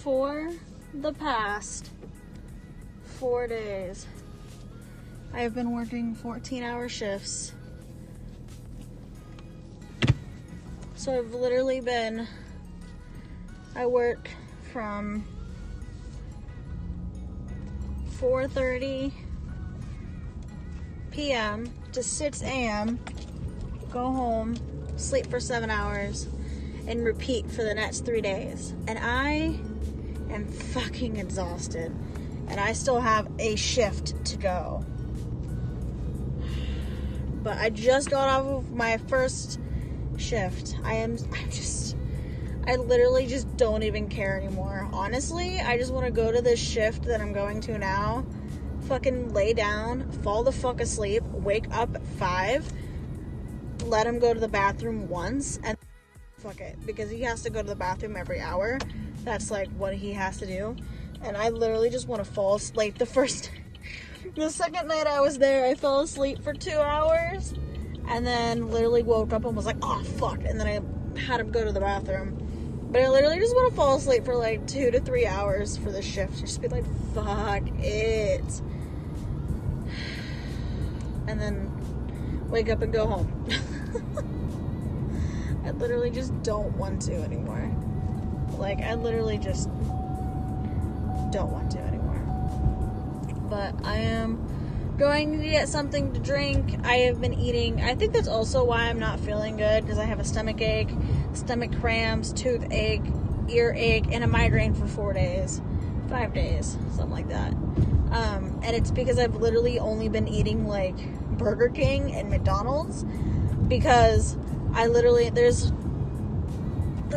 For the past 4 days, I have been working 14-hour shifts. So I've literally been, I work from 4:30 p.m. to 6 a.m., go home, sleep for 7 hours, and repeat for the next 3 days. And I am fucking exhausted. And I still have a shift to go. But I just got off of my first shift. I literally just don't even care anymore. Honestly, I just want to go to this shift that I'm going to now, fucking lay down, fall the fuck asleep, wake up at 5, let him go to the bathroom once, and fuck it, because he has to go to the bathroom every hour. That's like what he has to do. And I literally just want to fall asleep. The second night I was there, I fell asleep for 2 hours, and then literally woke up and was like, oh fuck, and then I had him go to the bathroom. But I literally just want to fall asleep for like 2 to 3 hours for the shift. Just be like, fuck it. And then wake up and go home. I literally just don't want to anymore. Like, I literally just don't want to anymore. But I am going to get something to drink. I have been eating. I think that's also why I'm not feeling good, because I have a stomach ache, stomach cramps, toothache, earache, and a migraine for 4 days. 5 days, something like that. And it's because I've literally only been eating like Burger King and McDonald's, because I literally, there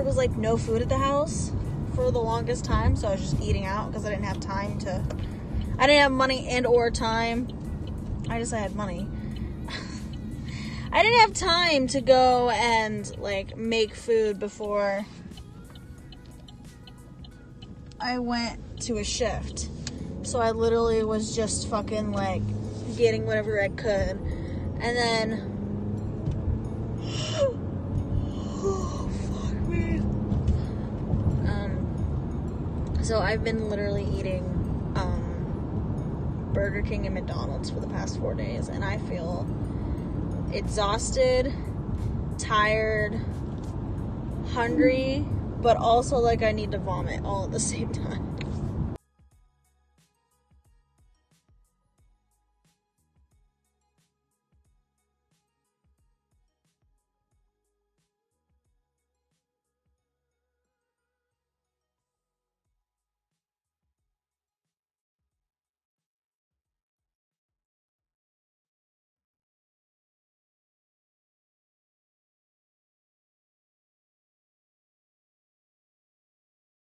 was like no food at the house for the longest time, so I was just eating out because I didn't have money and or time. I had money. I didn't have time to go and like make food before I went to a shift. So I literally was just fucking like getting whatever I could. And then oh fuck me. So I've been literally eating Burger King and McDonald's for the past 4 days, and I feel exhausted, tired, hungry, but also like I need to vomit all at the same time.